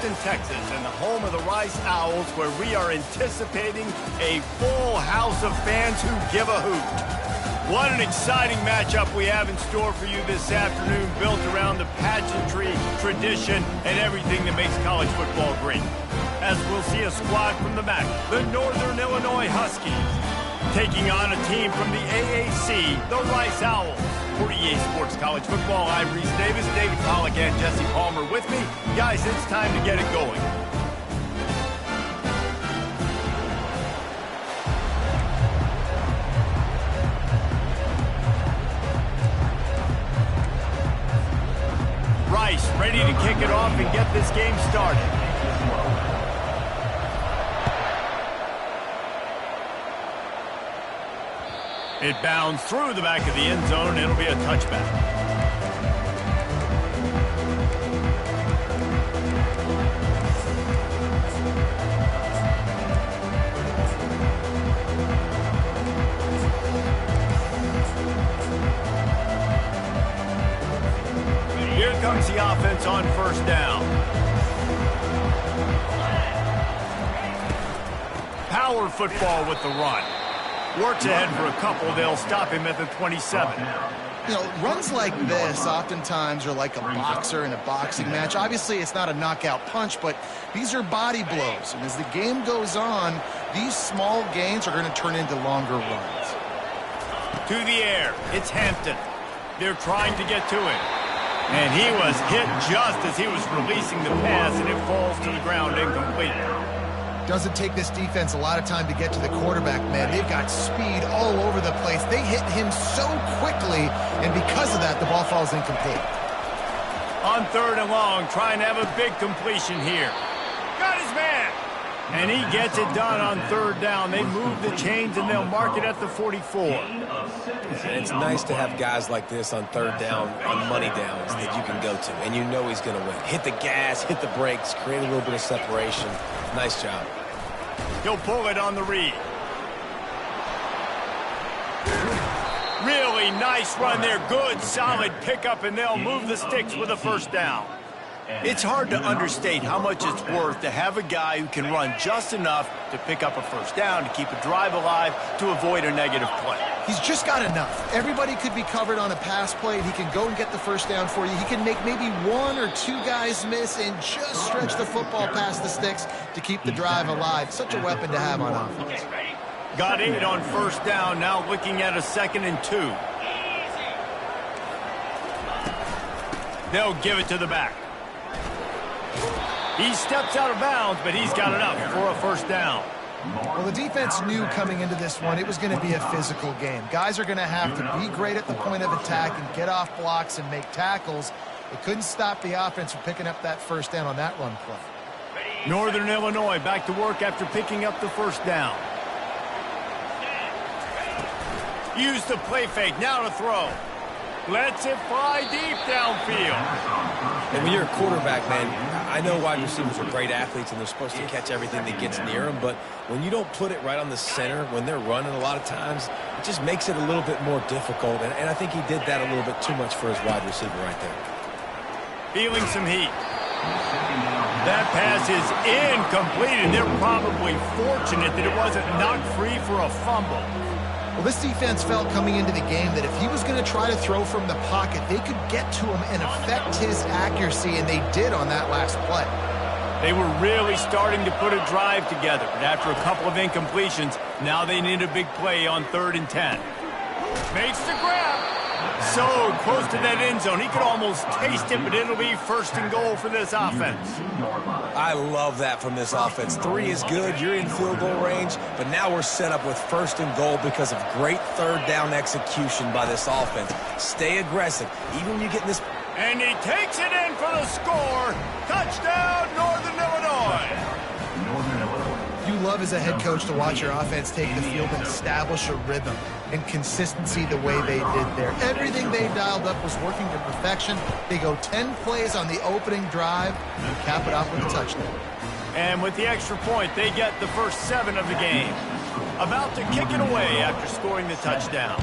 Houston, Texas, and the home of the Rice Owls, where we are anticipating a full house of fans who give a hoot. What an exciting matchup we have in store for you this afternoon, built around the pageantry, tradition, and everything that makes college football great. As we'll see a squad from the MAC, the Northern Illinois Huskies, taking on a team from the AAC, the Rice Owls. For EA Sports College Football, I'm Reese Davis, David Pollack, and Jesse Palmer with me. Guys, it's time to get it going. Rice ready to kick it off and get this game started. It bounds through the back of the end zone, and it'll be a touchback. Here comes the offense on first down. Power football with the run. Works ahead for a couple. They'll stop him at the 27. You know, runs like this oftentimes are like a boxer in a boxing match. Obviously, it's not a knockout punch, but these are body blows. And as the game goes on, these small gains are going to turn into longer runs. To the air. It's Hampton. They're trying to get to him. And he was hit just as he was releasing the pass, and it falls to the ground incomplete. Doesn't take this defense a lot of time to get to the quarterback, man. They've got speed all over the place. They hit him so quickly, and because of that, the ball falls incomplete. On third and long, trying to have a big completion here. Got his man! And he gets it done on third down. They move the chains, and they'll mark it at the 44. It's nice to have guys like this on third down, on money downs that you can go to, and you know he's going to win. Hit the gas, hit the brakes, create a little bit of separation. Nice job. He'll pull it on the read. Really nice run there. Good, solid pickup, and they'll move the sticks with a first down. It's hard to understate how much it's worth to have a guy who can run just enough to pick up a first down, to keep a drive alive, to avoid a negative play. He's just got enough. Everybody could be covered on a pass play, and he can go and get the first down for you. He can make maybe one or two guys miss and just stretch the football past the sticks to keep the drive alive. Such a weapon to have on offense. Got 8 on first down, now looking at a 2nd and 2. They'll give it to the back. He steps out of bounds, but he's got enough for a first down. Well, the defense knew coming into this one it was going to be a physical game. Guys are going to have to be great at the point of attack and get off blocks and make tackles. It couldn't stop the offense from picking up that first down on that run play. Northern Illinois back to work after picking up the first down. Use the play fake, now to throw. Lets it fly deep downfield. And when you're a quarterback, man, I know wide receivers are great athletes and they're supposed to catch everything that gets near them, but when you don't put it right on the center, when they're running a lot of times, it just makes it a little bit more difficult, and I think he did that a little bit too much for his wide receiver right there. Feeling some heat. That pass is incomplete, and they're probably fortunate that it wasn't knocked free for a fumble. Well, this defense felt coming into the game that if he was going to try to throw from the pocket, they could get to him and affect his accuracy, and they did on that last play. They were really starting to put a drive together, but after a couple of incompletions, now they need a big play on 3rd and 10. Makes the grab. So close to that end zone, he could almost taste it, but it'll be 1st and goal for this offense. I love that from this offense. 3 is good, you're in field goal range, but now we're set up with 1st and goal because of great third down execution by this offense. Stay aggressive, even when you get in this. And he takes it in for the score. Touchdown, Northern Illinois. You love as a head coach to watch your offense take the field and establish a rhythm and consistency the way they did there. Everything they dialed up was working to perfection. They go 10 plays on the opening drive and cap it off with a touchdown. And with the extra point, they get the first 7 of the game. About to kick it away after scoring the touchdown.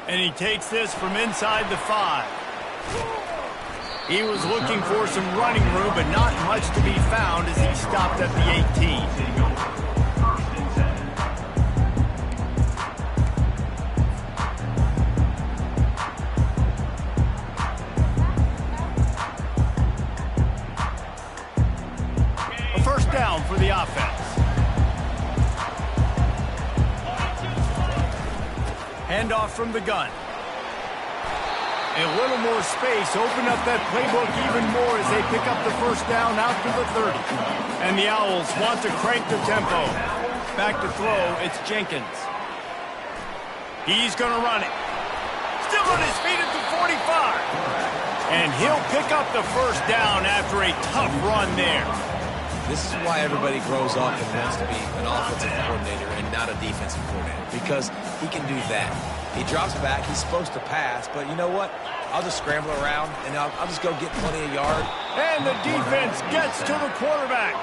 And he takes this from inside the 5. He was looking for some running room, but not much to be found as he stopped at the 18. First down for the offense. Handoff from the gun. A little more space. Open up that playbook even more as they pick up the first down out to the 30. And the Owls want to crank the tempo. Back to throw, it's Jenkins. He's going to run it. Still on his feet at the 45. And he'll pick up the first down after a tough run there. This is why everybody grows up and wants to be an offensive coordinator and not a defensive coordinator, because he can do that. He drops back, he's supposed to pass, but you know what? I'll just scramble around, and I'll just go get plenty of yard. And the defense gets to the quarterback.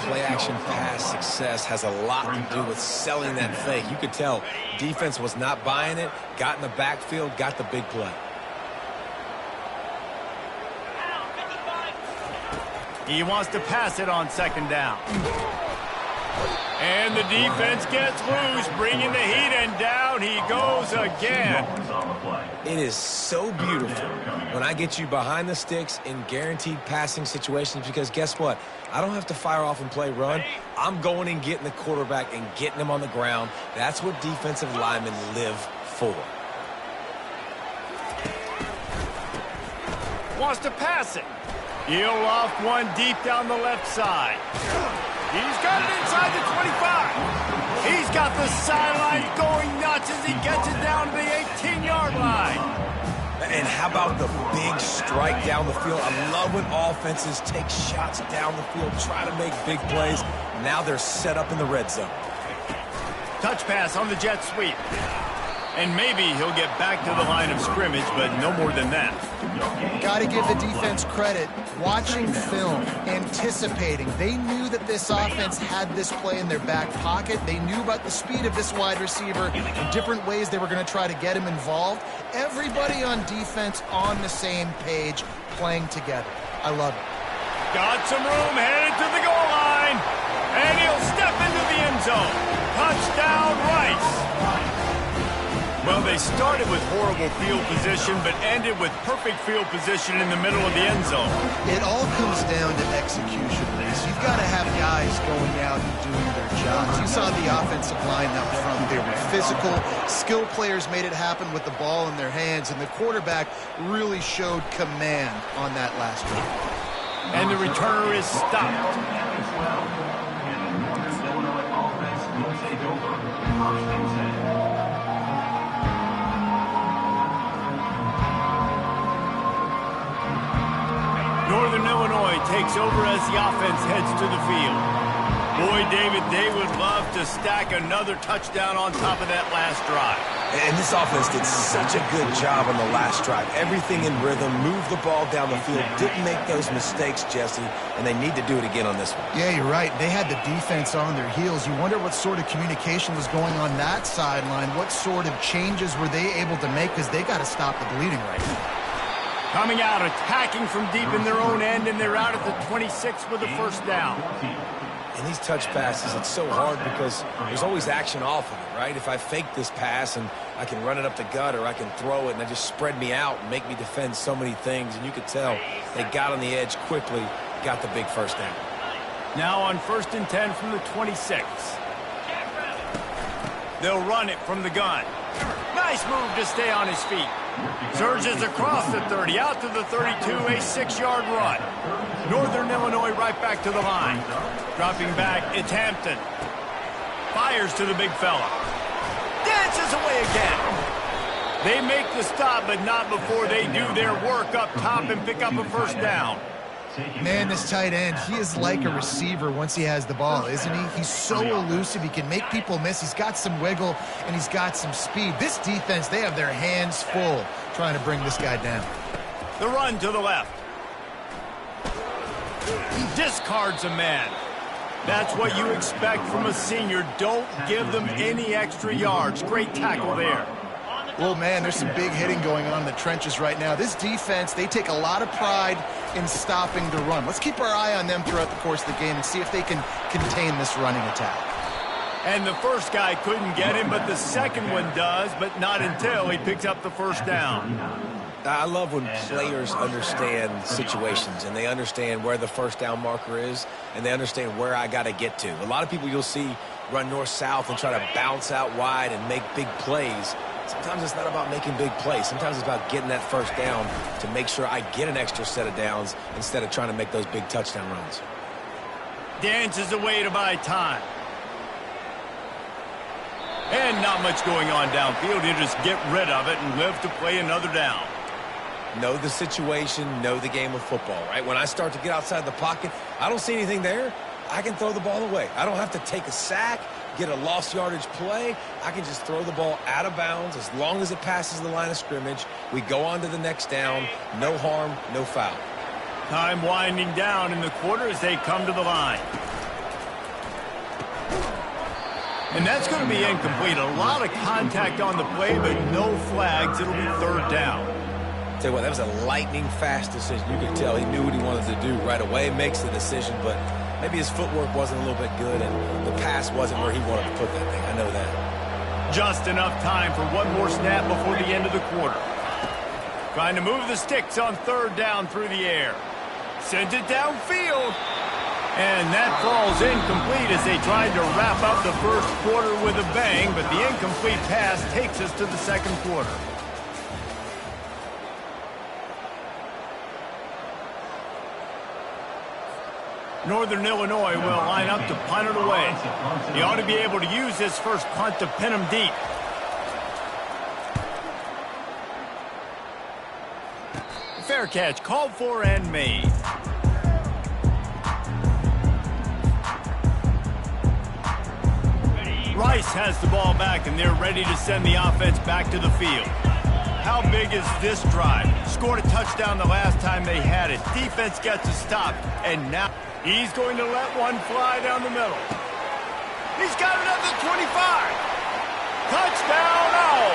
Play-action pass success has a lot to do with selling that fake. You could tell defense was not buying it, got in the backfield, got the big play. He wants to pass it on second down. And the defense gets loose, bringing the heat, and down he goes again. It is so beautiful when I get you behind the sticks in guaranteed passing situations, because guess what? I don't have to fire off and play run. I'm going and getting the quarterback and getting him on the ground. That's what defensive linemen live for. Wants to pass it. He'll off one deep down the left side. He's got it inside the 25. He's got the sideline going nuts as he gets it down to the 18-yard line. And how about the big strike down the field? I love when offenses take shots down the field, try to make big plays. Now they're set up in the red zone. Touch pass on the jet sweep. And maybe he'll get back to the line of scrimmage, but no more than that. Got to give the defense credit. Watching film, anticipating. They knew that this offense had this play in their back pocket. They knew about the speed of this wide receiver and different ways they were going to try to get him involved. Everybody on defense on the same page, playing together. I love it. Got some room, headed to the goal line. And he'll step into the end zone. Touchdown, Rice. Well, they started with horrible field position, but ended with perfect field position in the middle of the end zone. It all comes down to execution, Reese. You've got to have guys going out and doing their jobs. You saw the offensive line up front. They were physical. Skill players made it happen with the ball in their hands, and the quarterback really showed command on that last drive. And the returner is stopped. Northern Illinois takes over as the offense heads to the field. Boy, David, they would love to stack another touchdown on top of that last drive. And this offense did such a good job on the last drive. Everything in rhythm, moved the ball down the field, didn't make those mistakes, Jesse, and they need to do it again on this one. Yeah, you're right. They had the defense on their heels. You wonder what sort of communication was going on that sideline. What sort of changes were they able to make, because they got to stop the bleeding right now. Coming out, attacking from deep in their own end, and they're out at the 26 for the first down. And these touch passes, it's so hard because there's always action off of it, right? If I fake this pass and I can run it up the gut, or I can throw it and they just spread me out and make me defend so many things. And you could tell they got on the edge quickly, got the big first down. Now on 1st and 10 from the 26. They'll run it from the gun. Nice move to stay on his feet. Surges across the 30, out to the 32, a 6-yard run. Northern Illinois right back to the line. Dropping back, it's Hampton. Fires to the big fella. Dances away again. They make the stop, but not before they do their work up top and pick up a first down. Man, this tight end, he is like a receiver once he has the ball, isn't he? He's so elusive. He can make people miss. He's got some wiggle, and he's got some speed. This defense, they have their hands full trying to bring this guy down. The run to the left. He discards a man. That's what you expect from a senior. Don't give them any extra yards. Great tackle there. Well, man, there's some big hitting going on in the trenches right now. This defense, they take a lot of pride in stopping the run. Let's keep our eye on them throughout the course of the game and see if they can contain this running attack. And the first guy couldn't get him, but the second one does, but not until he picks up the first down. I love when players understand situations and they understand where the first down marker is and they understand where I got to get to. A lot of people you'll see run north-south and try to bounce out wide and make big plays. Sometimes it's not about making big plays. Sometimes it's about getting that first down to make sure I get an extra set of downs instead of trying to make those big touchdown runs. Dances away to buy time. And not much going on downfield. He'll just get rid of it and live to play another down. Know the situation, know the game of football, right? When I start to get outside the pocket, I don't see anything there. I can throw the ball away. I don't have to take a sack, get a lost yardage play. I can just throw the ball out of bounds as long as it passes the line of scrimmage. We go on to the next down. No harm, no foul. Time winding down in the quarter as they come to the line. And that's going to be incomplete. A lot of contact on the play, but no flags. It'll be third down. Tell you what, that was a lightning-fast decision. You could tell he knew what he wanted to do right away. Makes the decision, but maybe his footwork wasn't a little bit good, and the pass wasn't where he wanted to put that thing. I know that. Just enough time for one more snap before the end of the quarter. Trying to move the sticks on third down through the air. Sends it downfield. And that falls incomplete as they tried to wrap up the first quarter with a bang, but the incomplete pass takes us to the second quarter. Northern Illinois will line up to punt it away. He ought to be able to use this first punt to pin him deep. Fair catch called for and made. Rice has the ball back, and they're ready to send the offense back to the field. How big is this drive? Scored a touchdown the last time they had it. Defense gets a stop, and now he's going to let one fly down the middle. He's got it up to 25. Touchdown, oh!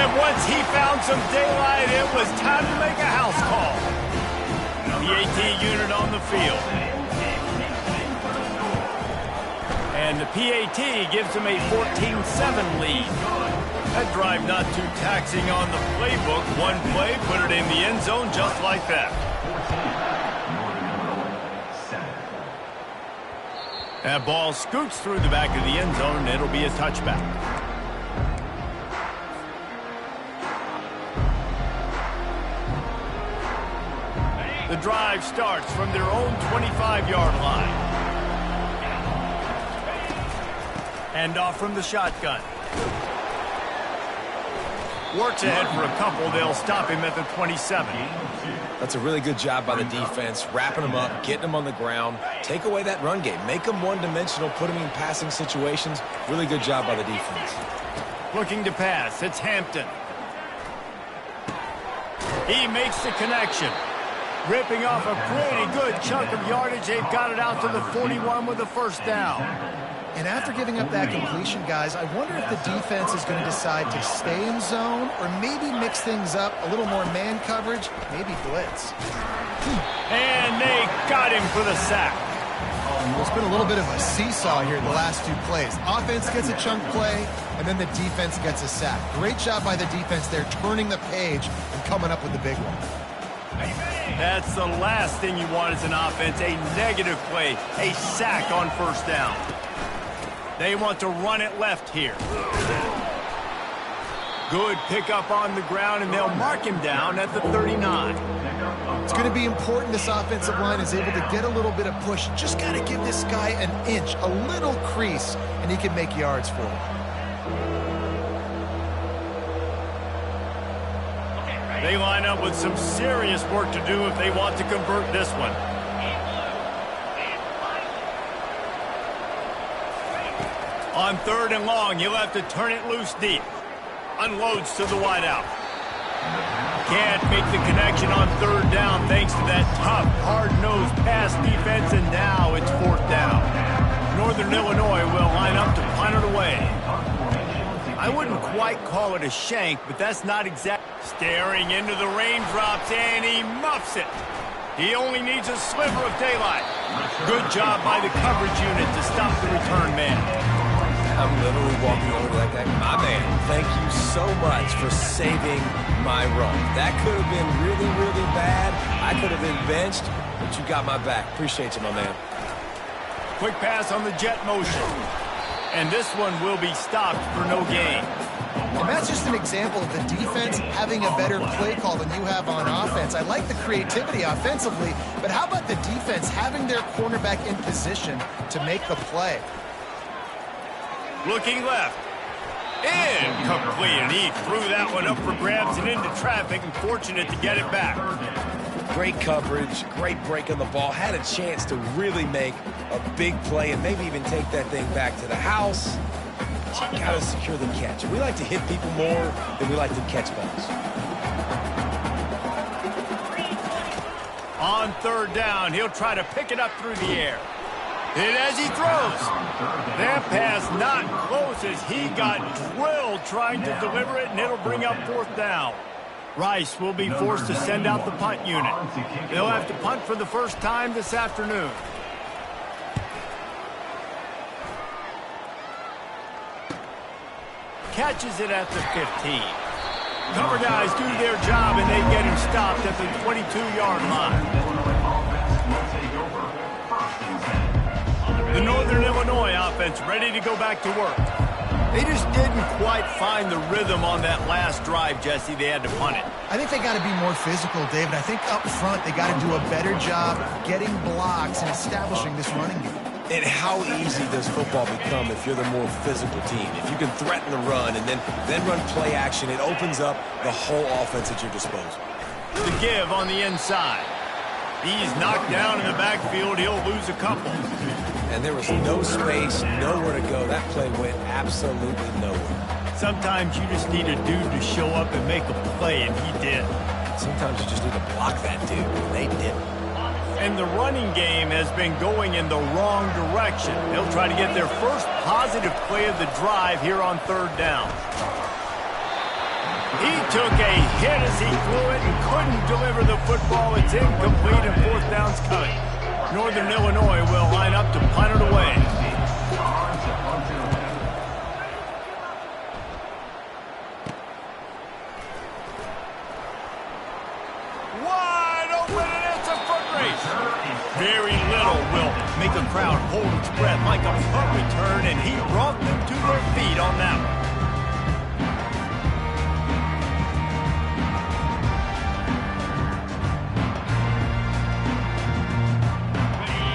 And once he found some daylight, it was time to make a house call. The AT unit on the field. And the PAT gives him a 14-7 lead. That drive not too taxing on the playbook. One play, put it in the end zone just like that. That ball scoots through the back of the end zone, and it'll be a touchback. The drive starts from their own 25-yard line. And off from the shotgun. Works ahead for a couple. They'll stop him at the 27. That's a really good job by the defense, wrapping them up, getting them on the ground. Take away that run game. Make them one-dimensional, put them in passing situations. Really good job by the defense. Looking to pass. It's Hampton. He makes the connection. Ripping off a pretty good chunk of yardage. They've got it out to the 41 with the first down. And after giving up that completion, guys, I wonder if the defense is going to decide to stay in zone or maybe mix things up, a little more man coverage, maybe blitz. And they got him for the sack. It's been a little bit of a seesaw here the last two plays. Offense gets a chunk play, and then the defense gets a sack. Great job by the defense there, turning the page and coming up with the big one. That's the last thing you want as an offense, a negative play, a sack on first down. They want to run it left here. Good pickup on the ground, and they'll mark him down at the 39. It's going to be important this offensive line is able to get a little bit of push. Just got to give this guy an inch, a little crease, and he can make yards for him. They line up with some serious work to do if they want to convert this one. On third and long, you'll have to turn it loose deep. Unloads to the wideout. Can't make the connection on third down thanks to that tough, hard-nosed pass defense, and now it's fourth down. Northern Illinois will line up to punt it away. I wouldn't quite call it a shank, but that's not exact. Staring into the raindrops, and he muffs it. He only needs a sliver of daylight. Good job by the coverage unit to stop the return man. I'm literally walking over to that guy. My man, thank you so much for saving my run. That could have been really, really bad. I could have been benched, but you got my back. Appreciate you, my man. Quick pass on the jet motion. And this one will be stopped for no gain. And that's just an example of the defense having a better play call than you have on offense. I like the creativity offensively, but how about the defense having their cornerback in position to make the play? Looking left. Incomplete, and he threw that one up for grabs and into traffic, and fortunate to get it back. Great coverage, great break on the ball. Had a chance to really make a big play and maybe even take that thing back to the house. But you got to secure the catch. We like to hit people more than we like to catch balls. On third down, he'll try to pick it up through the air. And as he throws, that pass not close as he got drilled trying to deliver it, and it'll bring up fourth down. Rice will be forced to send out the punt unit. They'll have to punt for the first time this afternoon. Catches it at the 15. Cover guys do their job, and they get him stopped at the 22-yard line. The Northern Illinois offense ready to go back to work. They just didn't quite find the rhythm on that last drive, Jesse. They had to punt it. I think they got to be more physical, David. I think up front they got to do a better job getting blocks and establishing this running game. And how easy does football become if you're the more physical team? If you can threaten the run and then run play action, it opens up the whole offense at your disposal. The give on the inside. He's knocked down in the backfield. He'll lose a couple. And there was no space, nowhere to go. That play went absolutely nowhere. Sometimes you just need a dude to show up and make a play, and he did. Sometimes you just need to block that dude, and they didn't. And the running game has been going in the wrong direction. They'll try to get their first positive play of the drive here on third down. He took a hit as he threw it and couldn't deliver the football. It's incomplete, and fourth down's coming. Northern Illinois will line up to punt it away. Wide open, and it's a foot race. Very little will make a crowd hold its breath like a punt return, and he brought them to their feet on that one.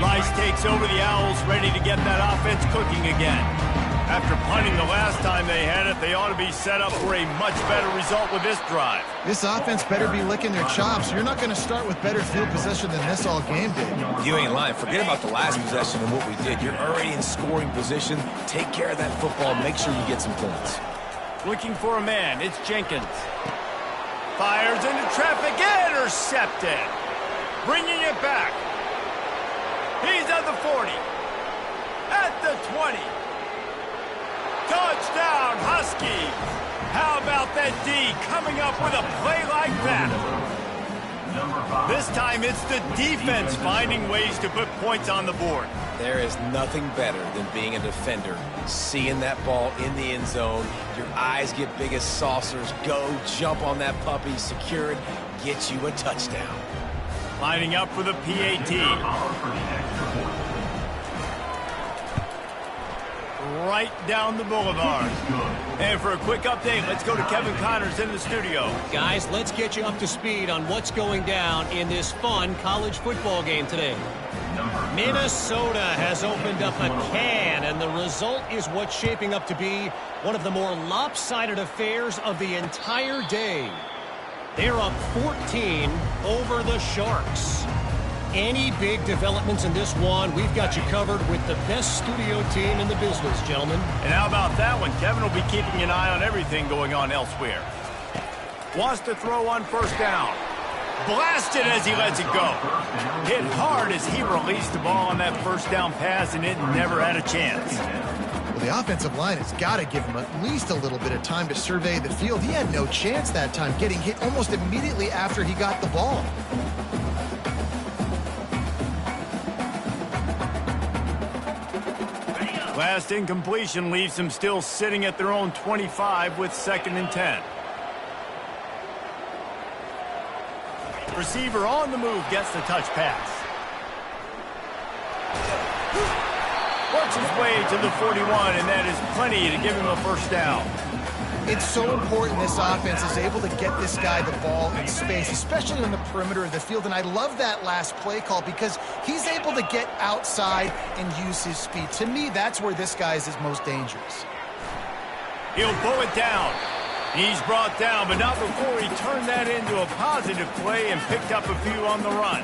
Rice takes over the Owls, ready to get that offense cooking again. After punting the last time they had it, they ought to be set up for a much better result with this drive. This offense better be licking their chops. You're not going to start with better field possession than this all game, Dave. You ain't lying. Forget about the last possession and what we did. You're already in scoring position. Take care of that football. Make sure you get some points. Looking for a man. It's Jenkins. Fires into traffic. Intercepted. Bringing it back. He's at the 40. At the 20. Touchdown, Huskies. How about that D coming up with a play like that? This time it's the defense finding ways to put points on the board. There is nothing better than being a defender. Seeing that ball in the end zone, your eyes get big as saucers. Go, jump on that puppy, secure it, get you a touchdown. Lining up for the PAT. Right down the boulevard. And for a quick update, let's go to Kevin Connors in the studio. Guys, let's get you up to speed on what's going down in this fun college football game today. Minnesota has opened up a can, and the result is what's shaping up to be one of the more lopsided affairs of the entire day. They're up 14 over the Sharks. Any big developments in this one, we've got you covered with the best studio team in the business, gentlemen. And how about that one? Kevin will be keeping an eye on everything going on elsewhere. Wants to throw on first down. Blasted as he lets it go. Hit hard as he released the ball on that first down pass, and it never had a chance. Well, Well, the offensive line has got to give him at least a little bit of time to survey the field. He had no chance that time, getting hit almost immediately after he got the ball. Last incompletion leaves them still sitting at their own 25 with 2nd and 10. Receiver on the move gets the touch pass. Works his way to the 41, and that is plenty to give him a first down. It's so important this offense is able to get this guy the ball in space, especially on the perimeter of the field. And I love that last play call because he's able to get outside and use his speed. To me, that's where this guy is his most dangerous. He'll pull it down. He's brought down, but not before he turned that into a positive play and picked up a few on the run.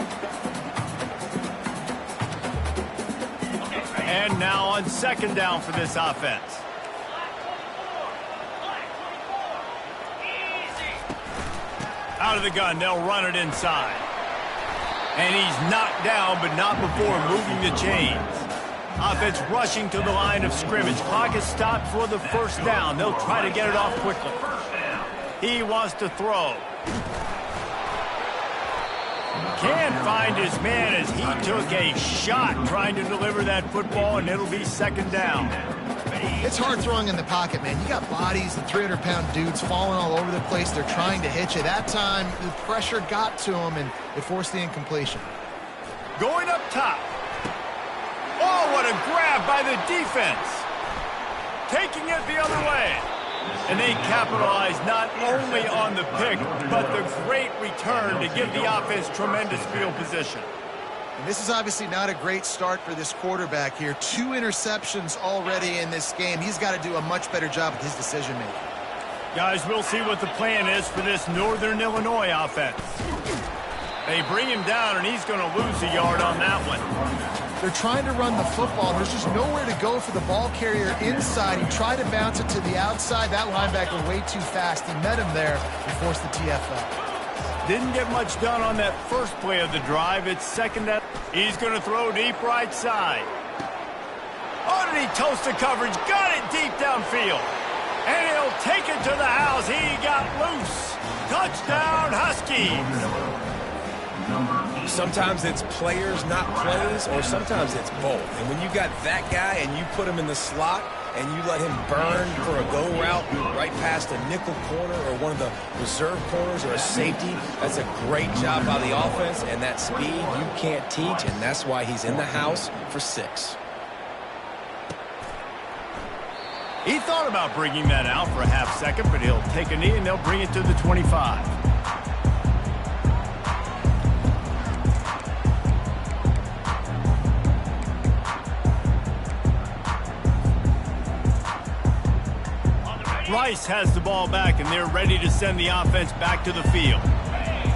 And now on 2nd down for this offense. Out of the gun, they'll run it inside. And he's knocked down, but not before moving the chains. Offense rushing to the line of scrimmage. Clock is stopped for the first down. They'll try to get it off quickly. He wants to throw. Can't find his man as he took a shot trying to deliver that football, and it'll be 2nd down. It's hard throwing in the pocket, man. You got bodies and 300-pound dudes falling all over the place. They're trying to hit you. That time, the pressure got to him, and it forced the incompletion. Going up top. Oh, what a grab by the defense. Taking it the other way. And they capitalize not only on the pick, but the great return to give the offense tremendous field position. And this is obviously not a great start for this quarterback here. 2 interceptions already in this game. He's got to do a much better job with his decision-making. Guys, we'll see what the plan is for this Northern Illinois offense. They bring him down, and he's going to lose a yard on that one. They're trying to run the football. There's just nowhere to go for the ball carrier inside. He tried to bounce it to the outside. That linebacker way too fast. He met him there and forced the TFL. Didn't get much done on that first play of the drive. It's 2nd down. He's going to throw deep right side. Oh, did he toast the coverage? Got it deep downfield. And he'll take it to the house. He got loose. Touchdown, Huskies. Sometimes it's players, not plays, or sometimes it's both. And when you got that guy and you put him in the slot and you let him burn for a go route right past a nickel corner or one of the reserve corners or a safety, that's a great job by the offense. And that speed you can't teach, and that's why he's in the house for 6. He thought about bringing that out for a half second, but he'll take a knee and they'll bring it to the 25. Rice has the ball back, and they're ready to send the offense back to the field.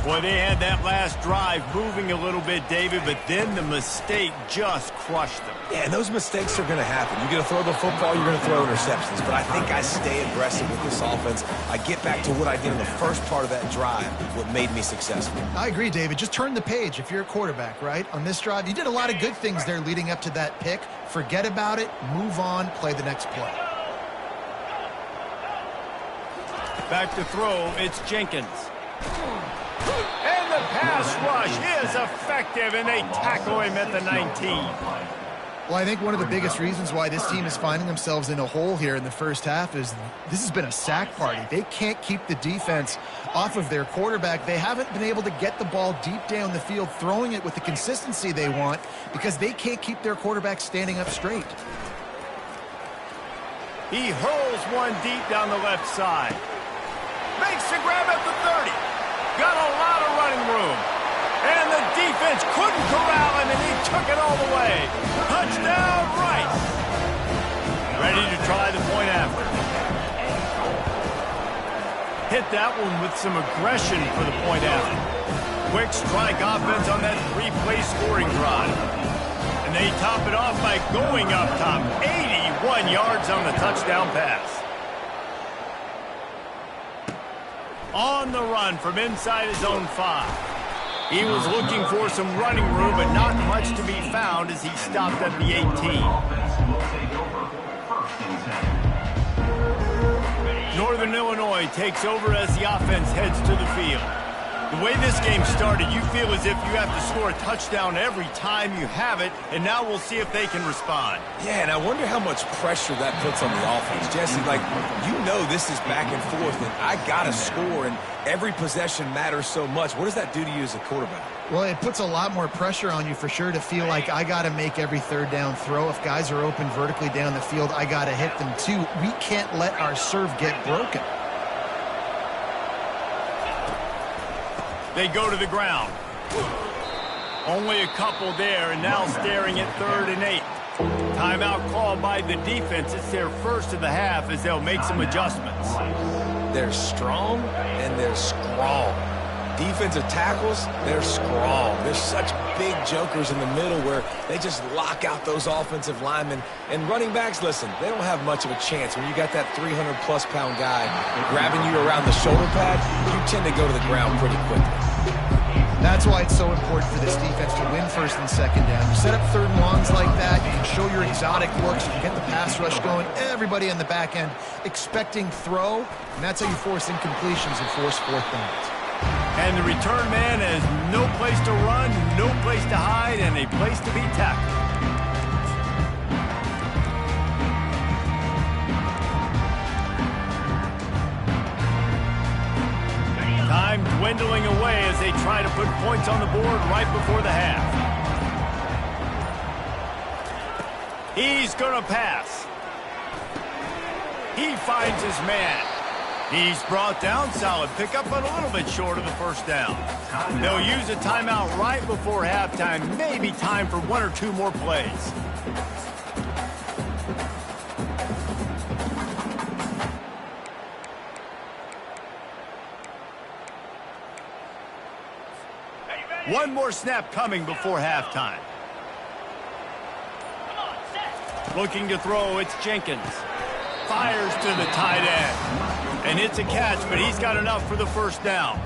Boy, they had that last drive moving a little bit, David, but then the mistake just crushed them. Yeah, and those mistakes are going to happen. You're going to throw the football, you're going to throw interceptions. But I think I stay aggressive with this offense. I get back to what I did in the first part of that drive, what made me successful. I agree, David. Just turn the page if you're a quarterback, right? On this drive, you did a lot of good things there leading up to that pick. Forget about it, move on, play the next play. Back to throw, it's Jenkins. And the pass rush is effective, and they tackle him at the 19. Well, I think one of the biggest reasons why this team is finding themselves in a hole here in the first half is this has been a sack party. They can't keep the defense off of their quarterback. They haven't been able to get the ball deep down the field, throwing it with the consistency they want because they can't keep their quarterback standing up straight. He hurls one deep down the left side. Makes the grab at the 30. Got a lot of running room. And the defense couldn't corral him, and he took it all the way. Touchdown, Rice. Ready to try the point after. Hit that one with some aggression for the point after. Quick strike offense on that 3-play scoring drive. And they top it off by going up top. 81 yards on the touchdown pass. On the run from inside his own 5. He was looking for some running room, but not much to be found as he stopped at the 18. Northern Illinois takes over as the offense heads to the field. The way this game started, you feel as if you have to score a touchdown every time you have it, and now we'll see if they can respond. Yeah, and I wonder how much pressure that puts on the offense. Jesse, like, you know this is back and forth, and I got to score, and every possession matters so much. What does that do to you as a quarterback? Well, it puts a lot more pressure on you for sure to feel like I got to make every third down throw. If guys are open vertically down the field, I got to hit them too. We can't let our serve get broken. They go to the ground. Only a couple there, and now staring at 3rd and 8. Timeout called by the defense. It's their first of the half as they'll make some adjustments. They're strong and they're strong. Defensive tackles, they're strong. There's such big jokers in the middle where they just lock out those offensive linemen. And running backs, listen, they don't have much of a chance. When you got that 300-plus pound guy grabbing you around the shoulder pad, you tend to go to the ground pretty quickly. That's why it's so important for this defense to win 1st and 2nd down. You set up 3rd and longs like that, you can show your exotic looks, you can get the pass rush going, everybody on the back end expecting throw, and that's how you force incompletions and force 4th downs. And the return man has no place to run, no place to hide, and a place to be tackled. Time dwindling away as they try to put points on the board right before the half. He's going to pass. He finds his man. He's brought down. Solid pickup, but a little bit short of the 1st down. They'll use a timeout right before halftime. Maybe time for 1 or 2 more plays. One more snap coming before halftime. Looking to throw, it's Jenkins. Fires to the tight end. And it's a catch, but he's got enough for the 1st down.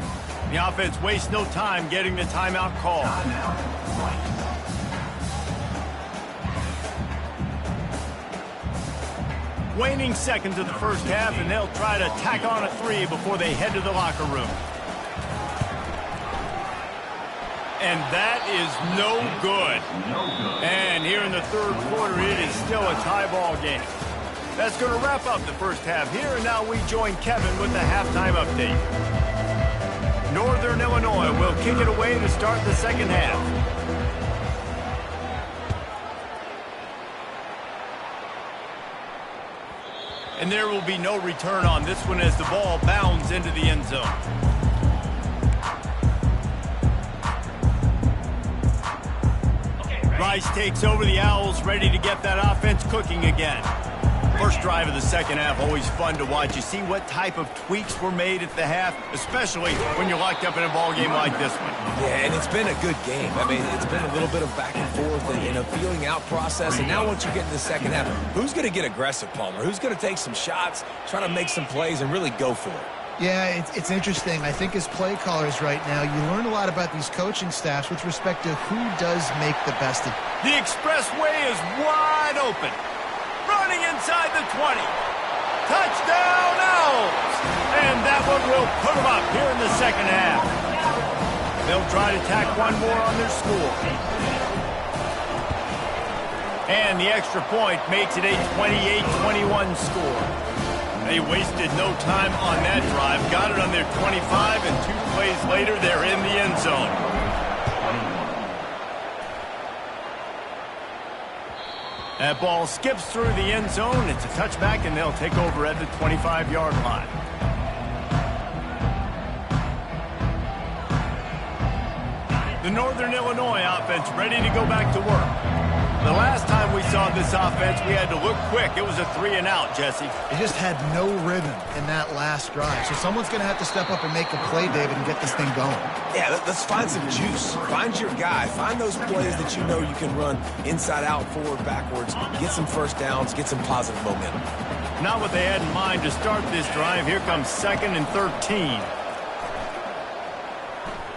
The offense wastes no time getting the timeout call. Waning seconds of the 1st half, and they'll try to tack on a 3 before they head to the locker room. And that is no good. And here in the 3rd quarter, it is still a tie ball game. That's going to wrap up the 1st half here, and now we join Kevin with the halftime update. Northern Illinois will kick it away to start the 2nd half. And there will be no return on this one as the ball bounds into the end zone. Rice takes over the Owls, ready to get that offense cooking again. First drive of the 2nd half, always fun to watch. You see what type of tweaks were made at the half, especially when you're locked up in a ball game like this one. Yeah, and it's been a good game. I mean, it's been a little bit of back and forth and a feeling out process. And now once you get into the 2nd half, who's going to get aggressive, Palmer? Who's going to take some shots, try to make some plays, and really go for it? Yeah, it's interesting. I think as play callers right now, you learn a lot about these coaching staffs with respect to who does make the best of it. The expressway is wide open. Running inside the 20. Touchdown, Owls! And that one will put them up here in the 2nd half. They'll try to tack one more on their score. And the extra point makes it a 28-21 score. They wasted no time on that drive. Got it on their 25, and 2 plays later, they're in the end zone. That ball skips through the end zone. It's a touchback, and they'll take over at the 25-yard line. The Northern Illinois offense ready to go back to work. The last time we saw this offense, we had to look quick. It was a 3-and-out, Jesse. It just had no rhythm in that last drive. So someone's going to have to step up and make a play, David, and get this thing going. Yeah, let's find some juice. Find your guy. Find those plays that you know you can run inside out, forward, backwards. Get some 1st downs. Get some positive momentum. Not what they had in mind to start this drive. Here comes 2nd and 13.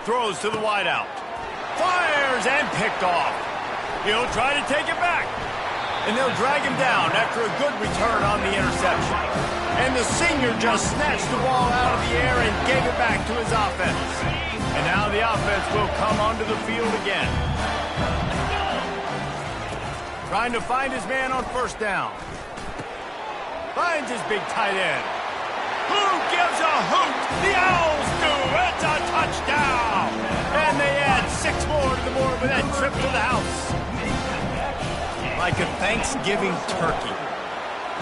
Throws to the wideout. Fires and picked off. He'll try to take it back. And they'll drag him down after a good return on the interception. And the senior just snatched the ball out of the air and gave it back to his offense. And now the offense will come onto the field again. Trying to find his man on first down. Finds his big tight end. Who gives a hoot? The Owls do. It's a touchdown. And they add 6 more to the board with that trip to the house. Like a Thanksgiving turkey.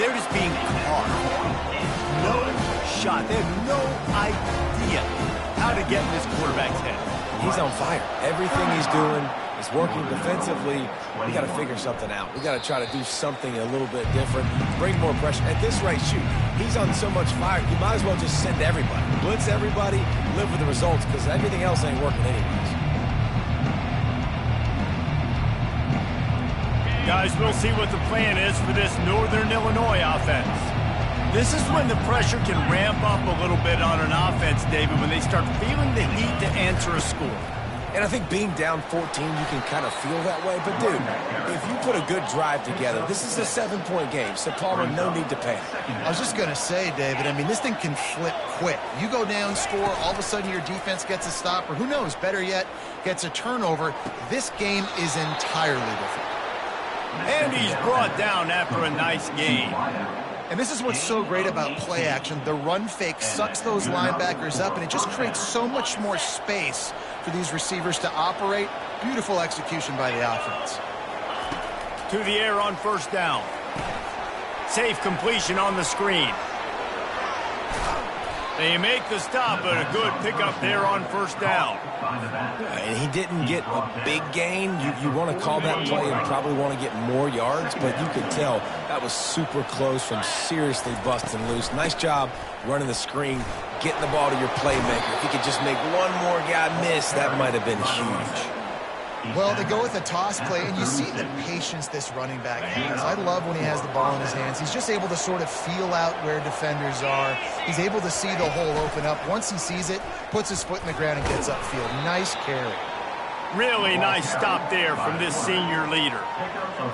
They're just being caught. No shot. They have no idea how to get in this quarterback's head. He's on fire. Everything he's doing is working defensively. We got to figure something out. We got to try to do something a little bit different, bring more pressure. At this rate, shoot, he's on so much fire, you might as well just send everybody. Blitz everybody, live with the results, because everything else ain't working anyways. Guys, we'll see what the plan is for this Northern Illinois offense. This is when the pressure can ramp up a little bit on an offense, David, when they start feeling the heat to answer a score. And I think being down 14, you can kind of feel that way. But, dude, if you put a good drive together, this is a 7-point game. So, Palmer, no need to panic. I was just going to say, David, I mean, this thing can flip quick. You go down, score, all of a sudden your defense gets a stop, or who knows, better yet, gets a turnover. This game is entirely different. And he's brought down after a nice game. And this is what's so great about play action. The run fake sucks those linebackers up, and it just creates so much more space for these receivers to operate. Beautiful execution by the offense. To the air on first down. Safe completion on the screen. They make the stop, but a good pickup there on first down. And he didn't get a big gain. You want to call that play and probably want to get more yards, but you could tell that was super close from seriously busting loose. Nice job running the screen, getting the ball to your playmaker. If he could just make one more guy miss, that might have been huge. Well, they go with a toss play, and you see the patience this running back has. I love when he has the ball in his hands. He's just able to sort of feel out where defenders are. He's able to see the hole open up. Once he sees it, puts his foot in the ground and gets upfield. Nice carry. Really nice stop there from this senior leader.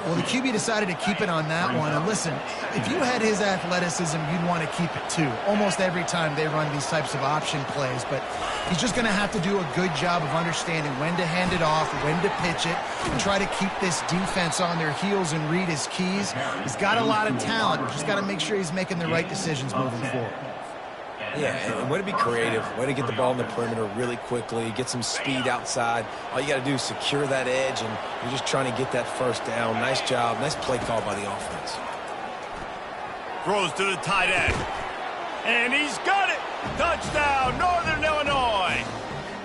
Well, the QB decided to keep it on that one. And listen, if you had his athleticism, you'd want to keep it too. Almost every time they run these types of option plays. But he's just going to have to do a good job of understanding when to hand it off, when to pitch it, and try to keep this defense on their heels and read his keys. He's got a lot of talent. Just got to make sure he's making the right decisions moving forward. Yeah, and way to be creative, way to get the ball in the perimeter really quickly, get some speed outside. All you got to do is secure that edge, and you're just trying to get that first down. Nice job. Nice play call by the offense. Throws to the tight end. And he's got it! Touchdown, Northern Illinois!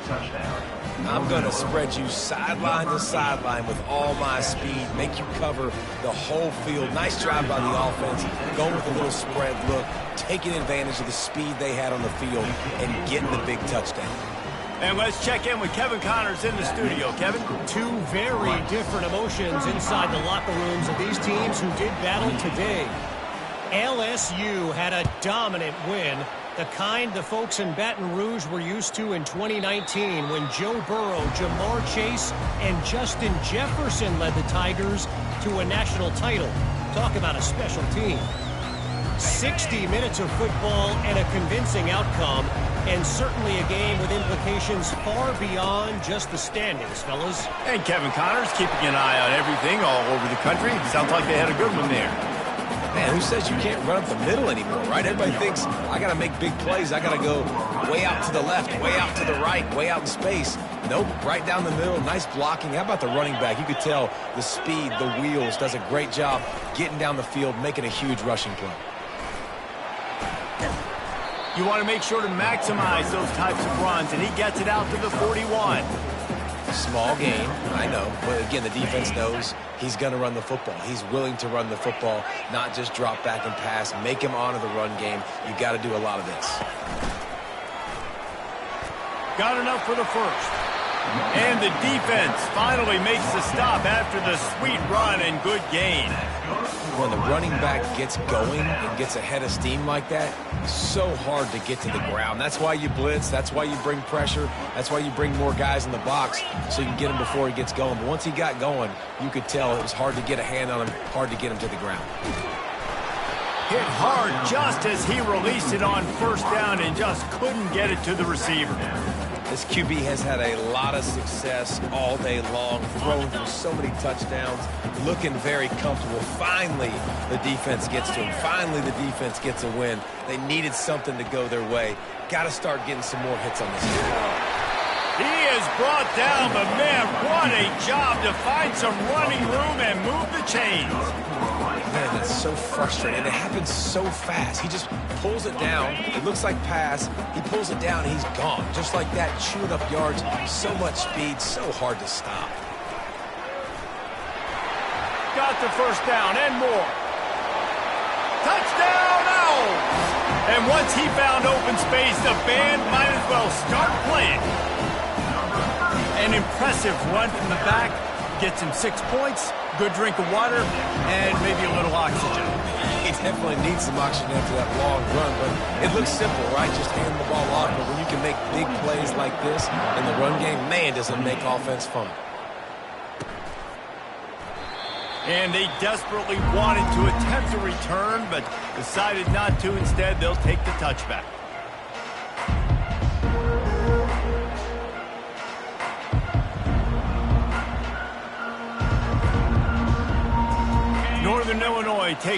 Touchdown. I'm going to spread you sideline to sideline with all my speed, make you cover the whole field. Nice job by the offense, going with a little spread look, taking advantage of the speed they had on the field and getting the big touchdown. And let's check in with Kevin Connors in the studio. Kevin? Two very different emotions inside the locker rooms of these teams who did battle today. LSU had a dominant win, the kind the folks in Baton Rouge were used to in 2019 when Joe Burrow, Jamar Chase, and Justin Jefferson led the Tigers to a national title. Talk about a special team. 60 minutes of football and a convincing outcome, and certainly a game with implications far beyond just the standings, fellas. And Kevin Connors keeping an eye on everything all over the country. Sounds like they had a good one there. Man, who says you can't run up the middle anymore, right? Everybody thinks, I got to make big plays. I got to go way out to the left, way out to the right, way out in space. Nope, right down the middle, nice blocking. How about the running back? You could tell the speed, the wheels, does a great job getting down the field, making a huge rushing play. You want to make sure to maximize those types of runs, and he gets it out to the 41. Small gain, I know, but again, the defense knows he's going to run the football. He's willing to run the football, not just drop back and pass, make him honor the run game. You got to do a lot of this. Got enough for the first. And the defense finally makes the stop after the sweet run and good gain. When the running back gets going and gets ahead of steam like that, so hard to get to the ground. That's why you blitz. That's why you bring pressure. That's why you bring more guys in the box so you can get him before he gets going. But once he got going, you could tell it was hard to get a hand on him, hard to get him to the ground. Hit hard just as he released it on first down and just couldn't get it to the receiver. This QB has had a lot of success all day long, throwing for so many touchdowns, looking very comfortable. Finally, the defense gets to him. Finally, the defense gets a win. They needed something to go their way. Got to start getting some more hits on this guy. He is brought down, but man, what a job to find some running room and move the chains. Man, that's so frustrating. It happens so fast. He just pulls it down. It looks like pass. He pulls it down, and he's gone. Just like that, chewing up yards. So much speed, so hard to stop. Got the first down and more. Touchdown, Owls! And once he found open space, the band might as well start playing. An impressive run from the back. Gets him 6 points, good drink of water, and maybe a little oxygen. He definitely needs some oxygen after that long run, but it looks simple, right? Just hand the ball off. But when you can make big plays like this in the run game, man, does it make offense fun. And they desperately wanted to attempt a return, but decided not to. Instead, they'll take the touchback. Northern Illinois takes